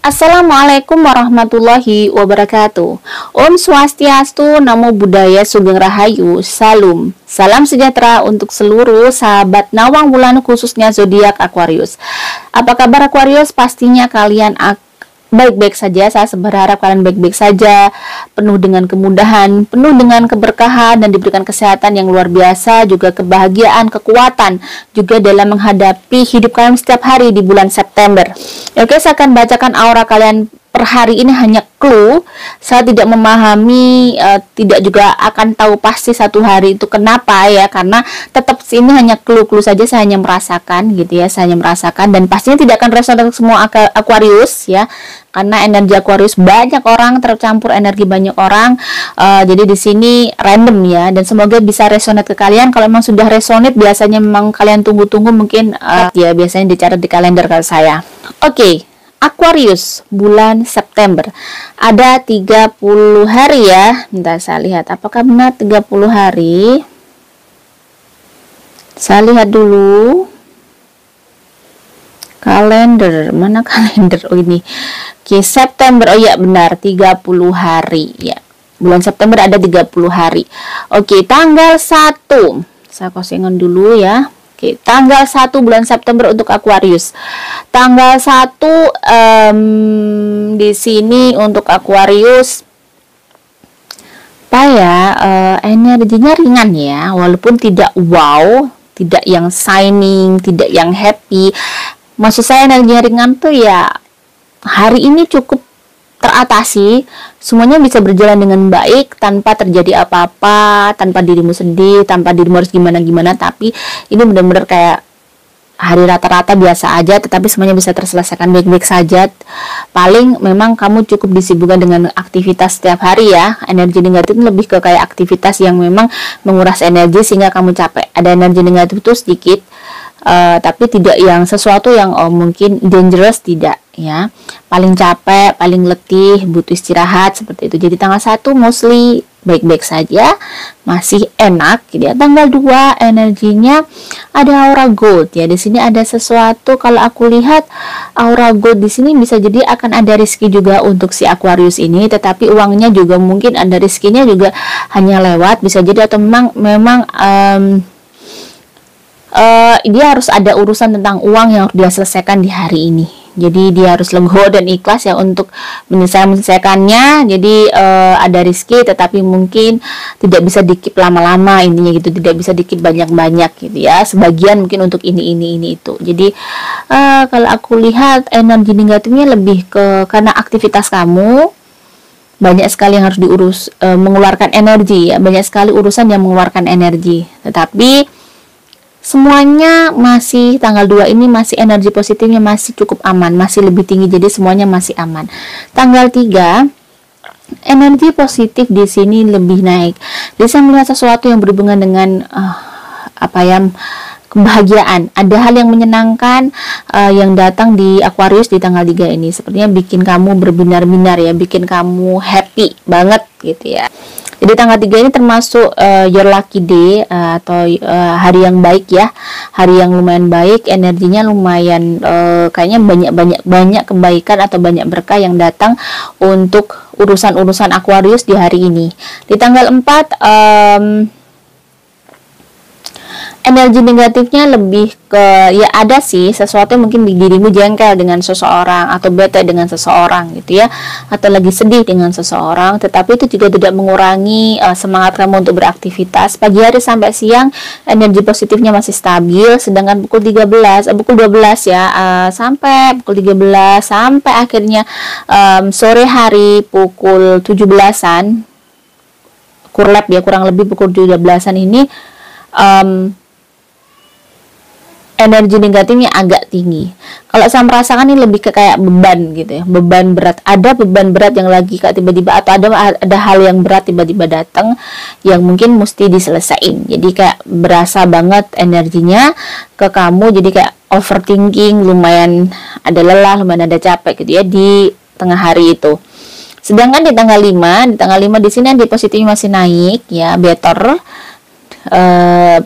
Assalamualaikum warahmatullahi wabarakatuh. Om Swastiastu, Namo Buddhaya, Sugeng Rahayu, Salam. Salam sejahtera untuk seluruh sahabat Nawang Wulan, khususnya zodiak Aquarius. Apa kabar Aquarius? Pastinya kalian baik-baik saja. Saya berharap kalian baik-baik saja, penuh dengan kemudahan, penuh dengan keberkahan, dan diberikan kesehatan yang luar biasa, juga kebahagiaan, kekuatan, juga dalam menghadapi hidup kalian setiap hari di bulan September. Oke, saya akan bacakan aura kalian per hari ini, hanya clue. Saya tidak memahami, tidak juga akan tahu pasti satu hari itu kenapa ya, karena tetap ini hanya clue-clue saja. Saya hanya merasakan gitu ya, saya hanya merasakan, dan pastinya tidak akan resonate untuk semua Aquarius ya, karena energi Aquarius banyak orang, tercampur energi banyak orang. Jadi di sini random ya, dan semoga bisa resonate ke kalian. Kalau memang sudah resonate, biasanya memang kalian tunggu-tunggu mungkin ya, biasanya dicatat di kalender kalau saya. Oke. Aquarius bulan September ada 30 hari ya. Bentar saya lihat apakah benar 30 hari. Saya lihat dulu kalender, mana kalender? Oh ini. Oke, September. Oh ya benar, 30 hari ya. Bulan September ada 30 hari. Oke, tanggal 1. Saya kosingan dulu ya. Oke, tanggal 1 bulan September untuk Aquarius. Tanggal 1 di sini untuk Aquarius apa ya? Energinya ringan ya, walaupun tidak wow, tidak yang shining, tidak yang happy. Maksud saya energinya ringan tuh ya, hari ini cukup teratasi, semuanya bisa berjalan dengan baik tanpa terjadi apa-apa, tanpa dirimu sedih, tanpa dirimu harus gimana-gimana. Tapi ini benar-benar kayak hari rata-rata biasa aja, tetapi semuanya bisa terselesaikan baik-baik saja. Paling memang kamu cukup disibukkan dengan aktivitas setiap hari ya. Energi negatif lebih ke kayak aktivitas yang memang menguras energi sehingga kamu capek. Ada energi negatif itu sedikit, tapi tidak yang sesuatu yang mungkin dangerous, tidak ya. Paling capek, paling letih, butuh istirahat seperti itu. Jadi tanggal 1 mostly baik-baik saja, masih enak gitu ya. Tanggal 2 energinya ada aura gold ya. Di sini ada sesuatu, kalau aku lihat aura gold di sini bisa jadi akan ada rezeki juga untuk si Aquarius ini, tetapi uangnya juga mungkin ada rezekinya juga hanya lewat, bisa jadi, atau memang dia harus ada urusan tentang uang yang harus dia selesaikan di hari ini. Jadi dia harus legowo dan ikhlas ya untuk menyelesaikannya. Jadi ada rezeki, tetapi mungkin tidak bisa dikip lama-lama, intinya gitu, tidak bisa dikip banyak-banyak gitu ya. Sebagian mungkin untuk ini itu. Jadi kalau aku lihat energi negatifnya lebih ke karena aktivitas kamu banyak sekali yang harus diurus, mengeluarkan energi ya, banyak sekali urusan yang mengeluarkan energi. Tetapi semuanya masih tanggal 2 ini masih energi positifnya masih cukup aman, masih lebih tinggi, jadi semuanya masih aman. Tanggal 3 energi positif di sini lebih naik. Jadi saya melihat sesuatu yang berhubungan dengan kebahagiaan. Ada hal yang menyenangkan yang datang di Aquarius di tanggal 3 ini. Sepertinya bikin kamu berbinar-binar ya, bikin kamu happy banget gitu ya. Jadi tanggal 3 ini termasuk your lucky day, atau hari yang baik ya. Hari yang lumayan baik, energinya lumayan, kayaknya banyak kebaikan atau banyak berkah yang datang untuk urusan-urusan Aquarius di hari ini. Di tanggal 4 energi negatifnya lebih ke ya, ada sih sesuatu yang mungkin dirimu jengkel dengan seseorang atau bete dengan seseorang gitu ya, atau lagi sedih dengan seseorang, tetapi itu juga tidak mengurangi semangat kamu untuk beraktivitas. Pagi hari sampai siang energi positifnya masih stabil, sedangkan pukul 12 ya, sampai pukul 13 sampai akhirnya sore hari pukul 17-an kurlap ya, kurang lebih pukul 17-an ini energi negatifnya agak tinggi. Kalau saya merasakan ini lebih ke kayak beban gitu ya, beban berat. Ada beban berat yang lagi kayak tiba-tiba, atau ada hal yang berat tiba-tiba datang yang mungkin mesti diselesain. Jadi kayak berasa banget energinya ke kamu, jadi kayak overthinking, lumayan ada lelah, lumayan ada capek gitu ya di tengah hari itu. Sedangkan di tanggal 5 di sini energi positifnya masih naik ya, better.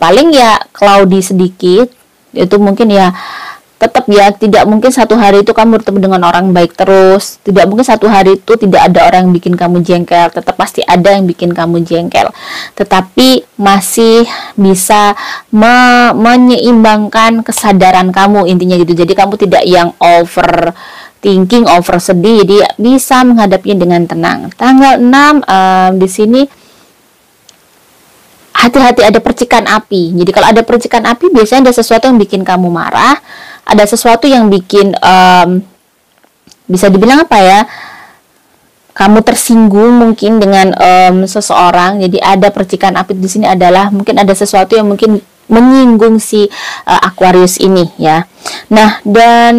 Paling ya cloudy sedikit. Itu mungkin ya tetap ya, tidak mungkin satu hari itu kamu bertemu dengan orang baik terus, tidak mungkin satu hari itu tidak ada orang yang bikin kamu jengkel, tetap pasti ada yang bikin kamu jengkel, tetapi masih bisa menyeimbangkan kesadaran kamu, intinya gitu. Jadi kamu tidak yang over thinking, over sedih, jadi bisa menghadapinya dengan tenang. Tanggal 6 di sini hati-hati, ada percikan api. Jadi kalau ada percikan api, biasanya ada sesuatu yang bikin kamu marah, ada sesuatu yang bikin bisa dibilang apa ya, kamu tersinggung mungkin dengan seseorang. Jadi ada percikan api di sini adalah mungkin ada sesuatu yang mungkin menyinggung si Aquarius ini ya. Nah, dan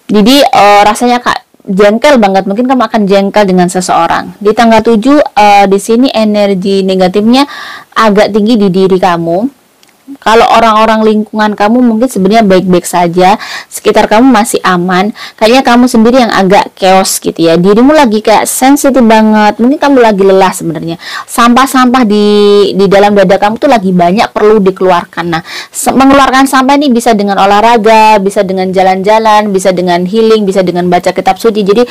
jadi rasanya Kak jengkel banget, mungkin kamu akan jengkel dengan seseorang. Di tanggal 7 di sini energi negatifnya agak tinggi di diri kamu. Kalau orang-orang lingkungan kamu mungkin sebenarnya baik-baik saja, sekitar kamu masih aman, kayaknya kamu sendiri yang agak chaos gitu ya. Dirimu lagi kayak sensitif banget, mungkin kamu lagi lelah sebenarnya. Sampah-sampah di dalam dada kamu tuh lagi banyak, perlu dikeluarkan. Nah, mengeluarkan sampah ini bisa dengan olahraga, bisa dengan jalan-jalan, bisa dengan healing, bisa dengan baca kitab suci. Jadi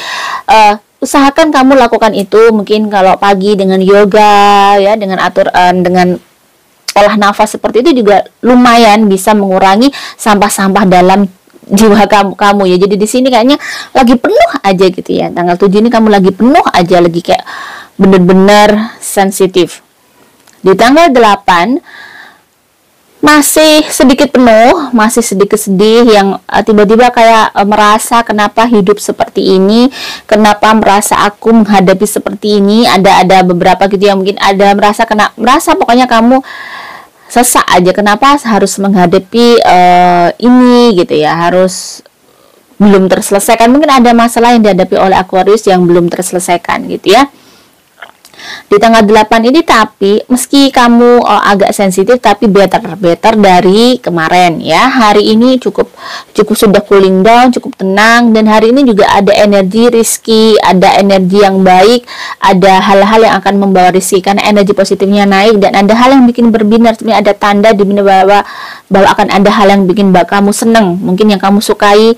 usahakan kamu lakukan itu. Mungkin kalau pagi dengan yoga ya, dengan dengan olah nafas seperti itu juga lumayan bisa mengurangi sampah-sampah dalam jiwa kamu ya. Jadi di sini kayaknya lagi penuh aja gitu ya. Tanggal 7 ini kamu lagi penuh aja, lagi kayak bener-bener sensitif. Di tanggal 8 masih sedikit penuh, masih sedikit sedih, yang tiba-tiba kayak merasa kenapa hidup seperti ini, kenapa merasa aku menghadapi seperti ini. Ada beberapa gitu yang mungkin ada merasa pokoknya kamu sesak aja, kenapa harus menghadapi ini gitu ya, harus belum terselesaikan. Mungkin ada masalah yang dihadapi oleh Aquarius yang belum terselesaikan gitu ya. Di tanggal 8 ini, tapi meski kamu agak sensitif, tapi better dari kemarin ya. Hari ini cukup sudah cooling down, cukup tenang, dan hari ini juga ada energi rizki, ada energi yang baik, ada hal-hal yang akan membawa rizki karena energi positifnya naik, dan ada hal yang bikin berbinar. Sebenarnya ada tanda di mana bahwa akan ada hal yang bikin kamu seneng, mungkin yang kamu sukai,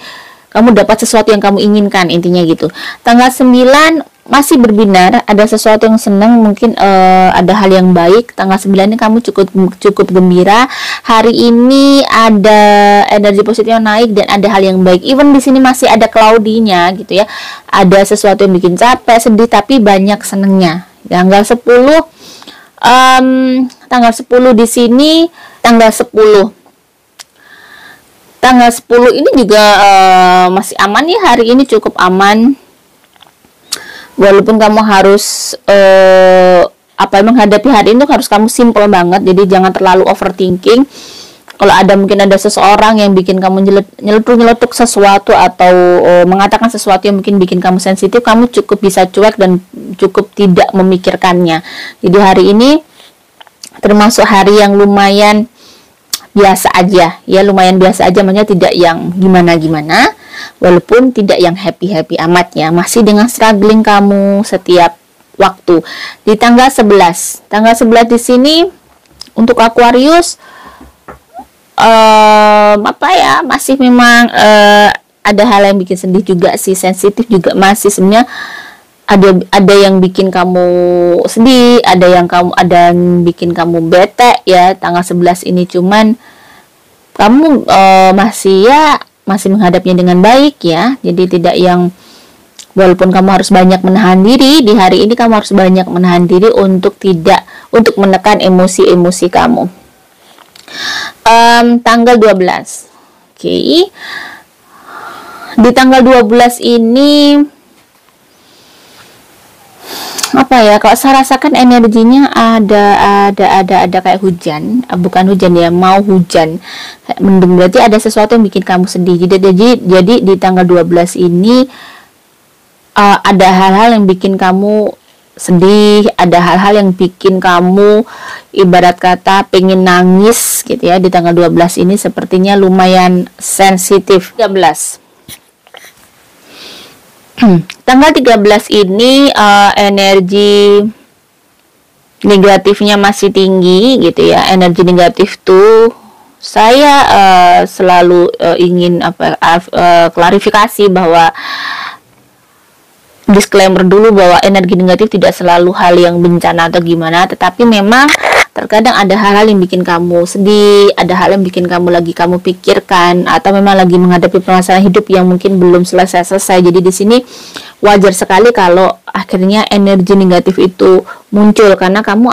kamu dapat sesuatu yang kamu inginkan, intinya gitu. Tanggal 9 masih berbinar, ada sesuatu yang senang, mungkin ada hal yang baik. Tanggal 9 ini kamu cukup gembira. Hari ini ada energi positif yang naik dan ada hal yang baik. Even di sini masih ada cloudy-nya gitu ya. Ada sesuatu yang bikin capek, sedih, tapi banyak senengnya. Tanggal 10 tanggal 10 di sini, tanggal 10 ini juga masih aman ya. Hari ini cukup aman. Walaupun kamu harus menghadapi hari ini harus kamu simple banget, jadi jangan terlalu overthinking. Kalau mungkin ada seseorang yang bikin kamu nyeletuk sesuatu atau mengatakan sesuatu yang mungkin bikin kamu sensitif, kamu cukup bisa cuek dan cukup tidak memikirkannya. Jadi hari ini termasuk hari yang lumayan biasa aja ya, lumayan biasa aja, maksudnya tidak yang gimana-gimana, walaupun tidak yang happy-happy amat ya, masih dengan struggling kamu setiap waktu. Di tanggal 11 di sini untuk Aquarius masih memang ada hal yang bikin sedih juga sih, sensitif juga masih. Sebenarnya ada yang bikin kamu sedih, ada yang bikin kamu bete ya tanggal 11 ini. Cuman kamu masih menghadapnya dengan baik ya. Jadi tidak yang, walaupun kamu harus banyak menahan diri di hari ini, kamu harus banyak menahan diri untuk menekan emosi-emosi kamu. Tanggal 12. Oke. Di tanggal 12 ini kalau saya rasakan energinya ada kayak hujan, bukan hujan ya, mau hujan, kayak mendung, berarti ada sesuatu yang bikin kamu sedih. Jadi di tanggal 12 ini ada hal-hal yang bikin kamu sedih, ada hal-hal yang bikin kamu ibarat kata pengen nangis gitu ya. Di tanggal 12 ini sepertinya lumayan sensitif. 13 tanggal 13 ini energi negatifnya masih tinggi gitu ya. Energi negatif tuh Saya selalu ingin klarifikasi bahwa disclaimer dulu bahwa energi negatif tidak selalu hal yang bencana atau gimana, tetapi memang terkadang ada hal-hal yang bikin kamu sedih, ada hal yang bikin kamu pikirkan, atau memang lagi menghadapi permasalahan hidup yang mungkin belum selesai-selesai. Jadi di sini wajar sekali kalau akhirnya energi negatif itu muncul, karena kamu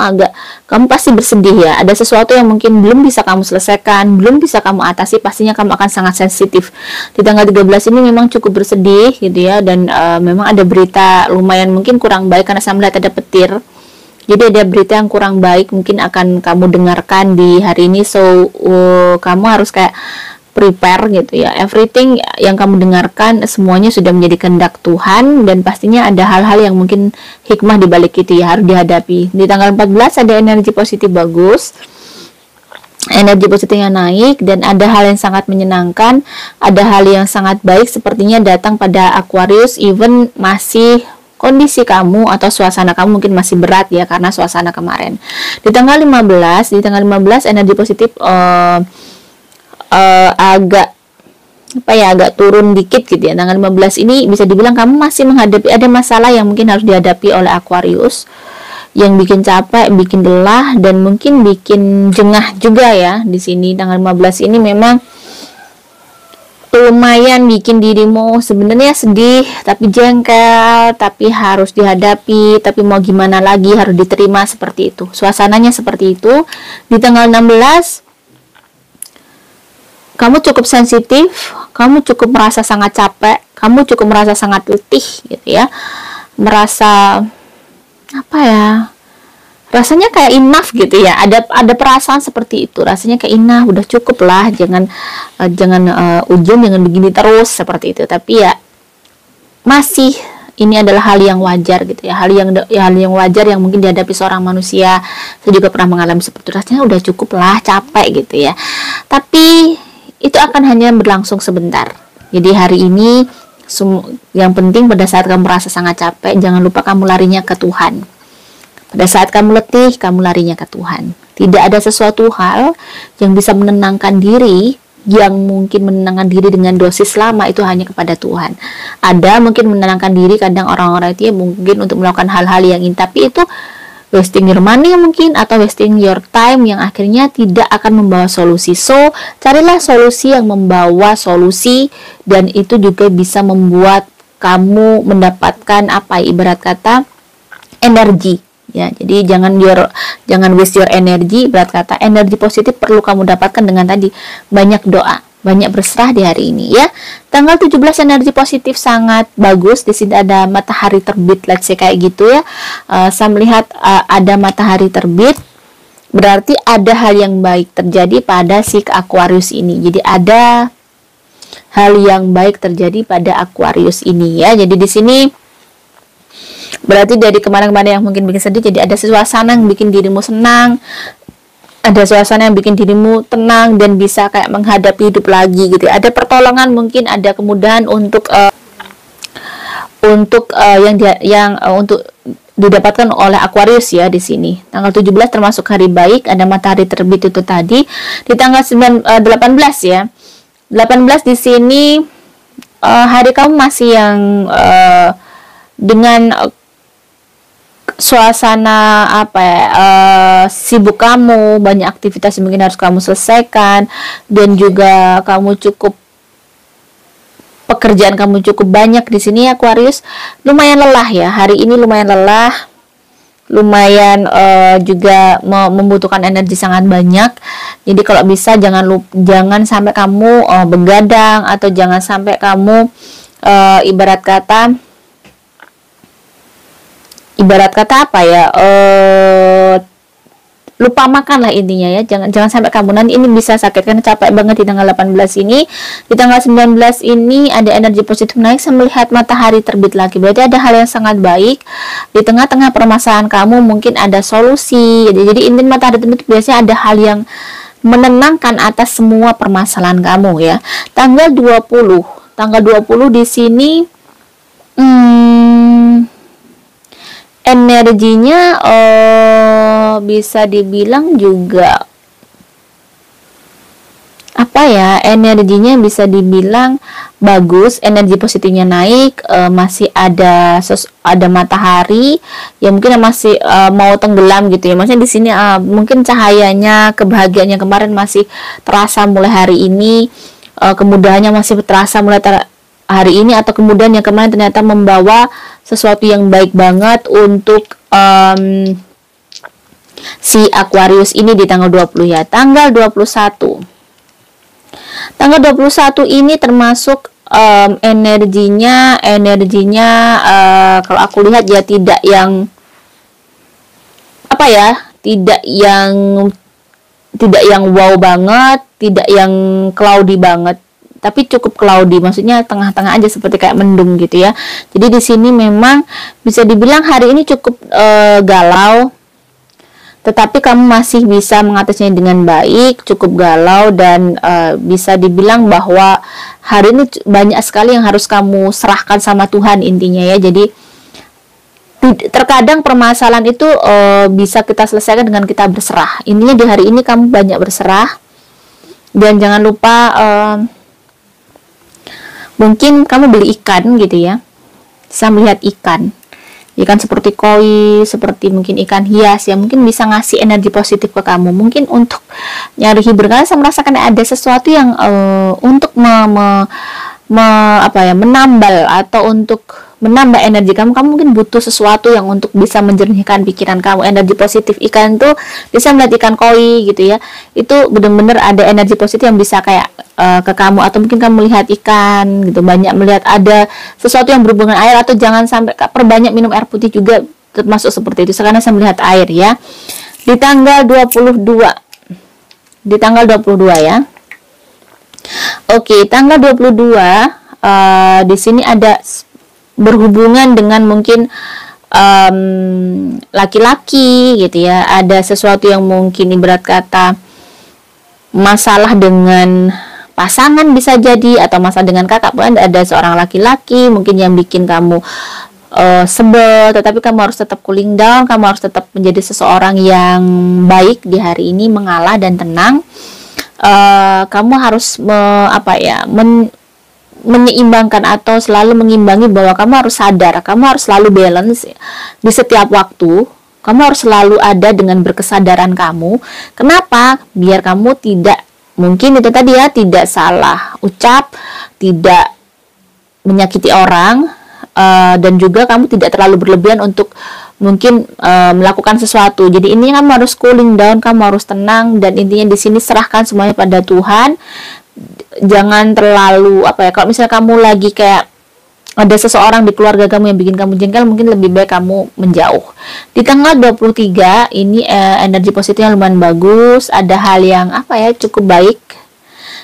pasti bersedih ya. Ada sesuatu yang mungkin belum bisa kamu selesaikan, belum bisa kamu atasi, pastinya kamu akan sangat sensitif. Di tanggal 13 ini memang cukup bersedih gitu ya, dan memang ada berita lumayan mungkin kurang baik, karena saya melihat ada petir. Jadi ada berita yang kurang baik mungkin akan kamu dengarkan di hari ini. So kamu harus kayak prepare gitu ya. Everything yang kamu dengarkan semuanya sudah menjadi kehendak Tuhan, dan pastinya ada hal-hal yang mungkin hikmah di balik itu ya, harus dihadapi. Di tanggal 14 ada energi positif bagus, energi positifnya naik, dan ada hal yang sangat menyenangkan, ada hal yang sangat baik sepertinya datang pada Aquarius. Even masih kondisi kamu atau suasana kamu mungkin masih berat ya, karena suasana kemarin. Di tanggal 15 energi positif agak turun dikit gitu ya. Tanggal 15 ini bisa dibilang kamu masih menghadapi ada masalah yang mungkin harus dihadapi oleh Aquarius, yang bikin capek, bikin lelah, dan mungkin bikin jengah juga ya. Di sini tanggal 15 ini memang lumayan bikin dirimu sebenarnya sedih, tapi jengkel, tapi harus dihadapi, tapi mau gimana lagi, harus diterima, seperti itu. Suasananya seperti itu. Di tanggal 16 kamu cukup sensitif, kamu cukup merasa sangat capek, kamu cukup merasa sangat letih gitu ya. Merasa apa ya? Rasanya kayak enough gitu ya. Ada perasaan seperti itu. Rasanya kayak enough, udah cukup lah, jangan ujung, jangan begini terus seperti itu. Tapi ya masih ini adalah hal yang wajar gitu ya. Hal yang wajar yang mungkin dihadapi seorang manusia. Saya juga pernah mengalami seperti itu. Rasanya udah cukup lah, capek gitu ya. Tapi itu akan hanya berlangsung sebentar. Jadi hari ini yang penting pada saat kamu merasa sangat capek, jangan lupa kamu larinya ke Tuhan. Pada saat kamu letih, kamu larinya ke Tuhan. Tidak ada sesuatu hal yang bisa menenangkan diri, yang mungkin menenangkan diri dengan dosis lama, itu hanya kepada Tuhan. Ada mungkin menenangkan diri kadang orang-orang itu ya, mungkin untuk melakukan hal-hal yang ingin, tapi itu wasting your money mungkin, atau wasting your time yang akhirnya tidak akan membawa solusi. So, carilah solusi yang membawa solusi, dan itu juga bisa membuat kamu mendapatkan ibarat kata energi. Ya, jadi jangan waste your energy. Berat kata energi positif perlu kamu dapatkan dengan tadi banyak doa, banyak berserah di hari ini ya. Tanggal 17 energi positif sangat bagus. Di sini ada matahari terbit, let's say kayak gitu ya. Saya melihat ada matahari terbit, berarti ada hal yang baik terjadi pada si Aquarius ini. Jadi ada hal yang baik terjadi pada Aquarius ini ya. Jadi di sini berarti dari kemarin-kemarin yang mungkin bikin sedih, jadi ada suasana yang bikin dirimu senang, ada suasana yang bikin dirimu tenang dan bisa kayak menghadapi hidup lagi gitu. Ada pertolongan, mungkin ada kemudahan untuk untuk didapatkan oleh Aquarius ya di sini. Tanggal 17 termasuk hari baik, ada matahari terbit itu tadi. Di tanggal 18 ya. 18 di sini hari kamu masih yang dengan suasana sibuk kamu, banyak aktivitas yang mungkin harus kamu selesaikan, dan juga pekerjaan kamu cukup banyak di sini Aquarius. Lumayan lelah ya hari ini, lumayan lelah, lumayan juga membutuhkan energi sangat banyak. Jadi kalau bisa jangan sampai kamu begadang, atau jangan sampai kamu ibarat kata lupa makan lah intinya ya. Jangan sampai kamu nanti ini bisa sakit, karena capek banget. Di tanggal 18 ini, di tanggal 19 ini ada energi positif naik. Saya melihat matahari terbit lagi, berarti ada hal yang sangat baik di tengah-tengah permasalahan kamu. Mungkin ada solusi. Jadi intinya matahari terbit biasanya ada hal yang menenangkan atas semua permasalahan kamu ya. Tanggal 20 di sini energinya bisa dibilang juga apa ya, energinya bisa dibilang bagus, energi positifnya naik, masih ada matahari ya, mungkin masih mau tenggelam gitu ya, maksudnya di sini mungkin cahayanya, kebahagiaannya kemarin masih terasa mulai hari ini, kemudahannya masih terasa mulai hari ini, atau kemudian yang kemarin ternyata membawa sesuatu yang baik banget untuk si Aquarius ini di tanggal 20 ya. Tanggal 21 ini termasuk energinya kalau aku lihat ya tidak yang apa ya, tidak yang wow banget, tidak yang cloudy banget, tapi cukup cloudy, maksudnya tengah-tengah aja seperti kayak mendung gitu ya. Jadi di sini memang bisa dibilang hari ini cukup galau, tetapi kamu masih bisa mengatasinya dengan baik, cukup galau, dan bisa dibilang bahwa hari ini banyak sekali yang harus kamu serahkan sama Tuhan intinya ya. Jadi terkadang permasalahan itu bisa kita selesaikan dengan kita berserah. Intinya di hari ini kamu banyak berserah, dan jangan lupa mungkin kamu beli ikan gitu ya, bisa melihat ikan seperti koi, seperti mungkin ikan hias ya, mungkin bisa ngasih energi positif ke kamu. Mungkin untuk nyari hiburan, karena saya merasakan ada sesuatu yang untuk menambal atau untuk menambah energi kamu mungkin butuh sesuatu yang untuk bisa menjernihkan pikiran kamu. Energi positif ikan tuh bisa melihat ikan koi gitu ya, itu benar-benar ada energi positif yang bisa kayak ke kamu, atau mungkin kamu melihat ikan gitu, banyak melihat ada sesuatu yang berhubungan air, atau jangan sampai perbanyak minum air putih juga termasuk seperti itu. Sekarang saya melihat air ya. Di tanggal 22 ya. Oke, tanggal 22 di sini ada berhubungan dengan mungkin laki-laki gitu ya. Ada sesuatu yang mungkin ibarat kata masalah dengan pasangan bisa jadi, atau masalah dengan kakak pun ada seorang laki-laki mungkin yang bikin kamu sebel, tetapi kamu harus tetap cooling down, kamu harus tetap menjadi seseorang yang baik di hari ini, mengalah dan tenang. Kamu harus menyeimbangkan atau selalu mengimbangi bahwa kamu harus sadar, kamu harus selalu balance di setiap waktu. Kamu harus selalu ada dengan berkesadaran kamu. Kenapa? Biar kamu tidak, mungkin itu tadi ya, tidak salah ucap, tidak menyakiti orang, dan juga kamu tidak terlalu berlebihan untuk mungkin melakukan sesuatu. Jadi ini kamu harus cooling down, kamu harus tenang, dan intinya di sini serahkan semuanya pada Tuhan. Jangan terlalu kalau misalnya kamu lagi kayak ada seseorang di keluarga kamu yang bikin kamu jengkel, mungkin lebih baik kamu menjauh. Di tanggal 23 ini energi positifnya lumayan bagus, ada hal yang cukup baik.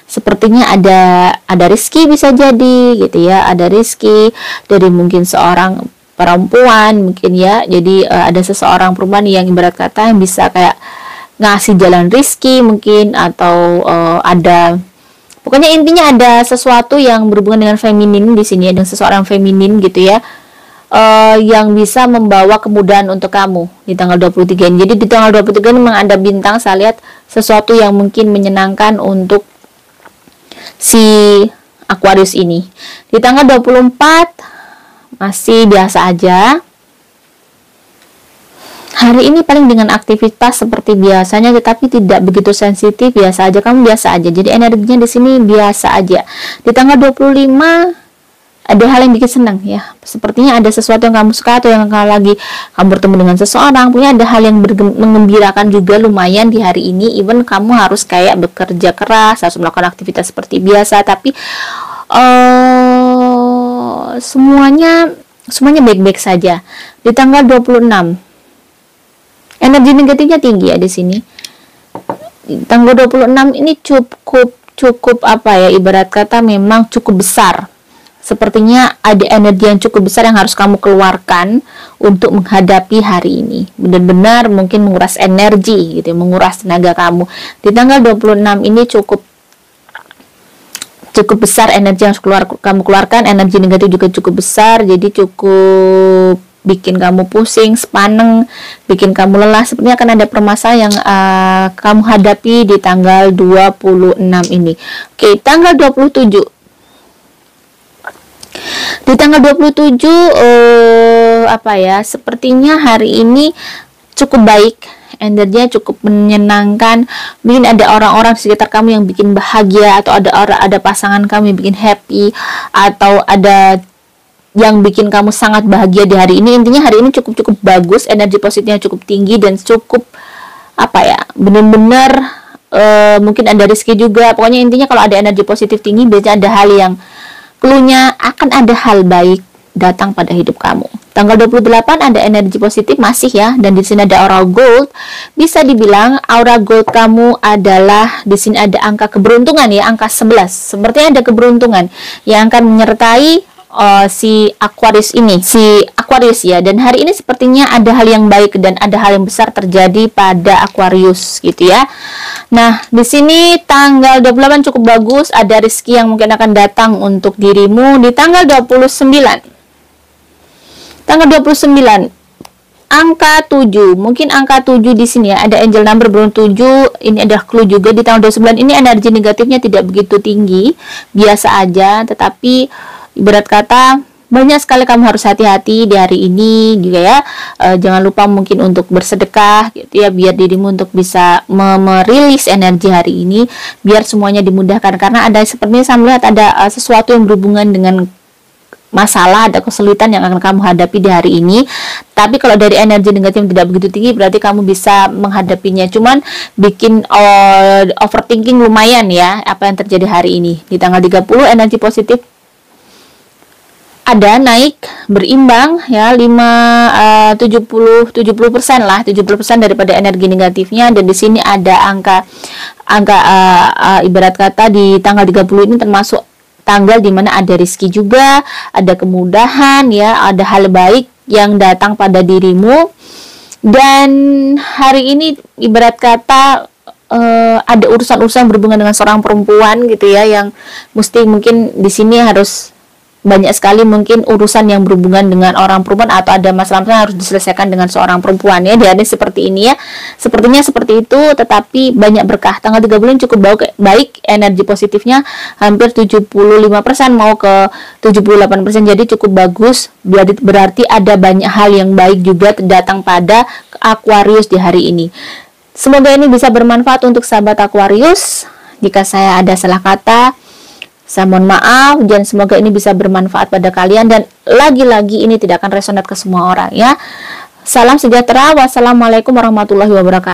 Sepertinya ada rezeki bisa jadi gitu ya, ada rezeki dari mungkin seorang perempuan mungkin ya. Jadi ada seseorang perempuan yang ibarat kata yang bisa kayak ngasih jalan rezeki mungkin, atau pokoknya intinya ada sesuatu yang berhubungan dengan feminin di sini, dengan seseorang feminin gitu ya, yang bisa membawa kemudahan untuk kamu di tanggal 23 ini. Jadi di tanggal 23 ini memang ada bintang, saya lihat sesuatu yang mungkin menyenangkan untuk si Aquarius ini. Di tanggal 24 masih biasa aja. Hari ini paling dengan aktivitas seperti biasanya, tetapi tidak begitu sensitif, biasa aja, kamu biasa aja. Jadi energinya di sini biasa aja. Di tanggal 25 ada hal yang bikin senang ya. Sepertinya ada sesuatu yang kamu suka, atau yang kamu bertemu dengan seseorang, punya ada hal yang mengembirakan juga lumayan di hari ini. Even kamu harus kayak bekerja keras, harus melakukan aktivitas seperti biasa, tapi semuanya baik-baik saja. Di tanggal 26 energi negatifnya tinggi ya di sini. Tanggal 26 ini cukup ibarat kata memang cukup besar. Sepertinya ada energi yang cukup besar yang harus kamu keluarkan untuk menghadapi hari ini. Benar-benar mungkin menguras energi gitu, menguras tenaga kamu. Di tanggal 26 ini cukup besar energi yang harus kamu keluarkan. Energi negatif juga cukup besar, jadi cukup bikin kamu pusing, sepaneng, bikin kamu lelah. Sepertinya akan ada permasalahan yang kamu hadapi di tanggal 26 ini. Oke, tanggal 27. Di tanggal 27 apa ya? Sepertinya hari ini cukup baik, energinya cukup menyenangkan. Mungkin ada orang-orang di sekitar kamu yang bikin bahagia, atau ada pasangan kamu yang bikin happy, atau ada yang bikin kamu sangat bahagia di hari ini. Intinya hari ini cukup bagus, energi positifnya cukup tinggi dan cukup apa ya, benar-benar mungkin ada rezeki juga. Pokoknya intinya kalau ada energi positif tinggi, biasanya ada hal yang cluenya akan ada hal baik datang pada hidup kamu. Tanggal 28 ada energi positif masih ya, dan di sini ada aura gold. Bisa dibilang aura gold kamu adalah, di sini ada angka keberuntungan ya, angka 11. Sepertinya ada keberuntungan yang akan menyertai si Aquarius ya. Dan hari ini sepertinya ada hal yang baik dan ada hal yang besar terjadi pada Aquarius gitu ya. Nah, di sini tanggal 28 cukup bagus, ada rezeki yang mungkin akan datang untuk dirimu. Di tanggal 29, angka 7, mungkin angka 7 di sini ya, ada angel number beruntung 7. Ini ada clue juga. Di tanggal 29 ini energi negatifnya tidak begitu tinggi, biasa aja, tetapi ibarat kata banyak sekali kamu harus hati-hati di hari ini juga ya. Jangan lupa mungkin untuk bersedekah gitu ya, biar dirimu untuk bisa merilis energi hari ini, biar semuanya dimudahkan. Karena ada, sepertinya saya melihat ada sesuatu yang berhubungan dengan masalah, ada kesulitan yang akan kamu hadapi di hari ini. Tapi kalau dari energi negatif yang tidak begitu tinggi, berarti kamu bisa menghadapinya. Cuman bikin overthinking lumayan ya apa yang terjadi hari ini. Di tanggal 30 energi positif ada naik berimbang ya, 70% lah, 70% daripada energi negatifnya. Dan di sini ada angka ibarat kata di tanggal 30 ini termasuk tanggal dimana ada rezeki juga, ada kemudahan ya, ada hal baik yang datang pada dirimu. Dan hari ini ibarat kata ada urusan-urusan berhubungan dengan seorang perempuan gitu ya, yang mesti mungkin di sini harus banyak sekali mungkin urusan yang berhubungan dengan orang perempuan, atau ada masalah yang harus diselesaikan dengan seorang perempuan ya. Jadi seperti ini ya, sepertinya seperti itu, tetapi banyak berkah. Tanggal 3 bulan cukup baik, energi positifnya hampir 75% mau ke 78%, jadi cukup bagus. Berarti ada banyak hal yang baik juga datang pada Aquarius di hari ini. Semoga ini bisa bermanfaat untuk sahabat Aquarius. Jika saya ada salah kata, saya mohon maaf, dan semoga ini bisa bermanfaat pada kalian. Dan lagi-lagi ini tidak akan resonate ke semua orang ya. Salam sejahtera, wassalamualaikum warahmatullahi wabarakatuh.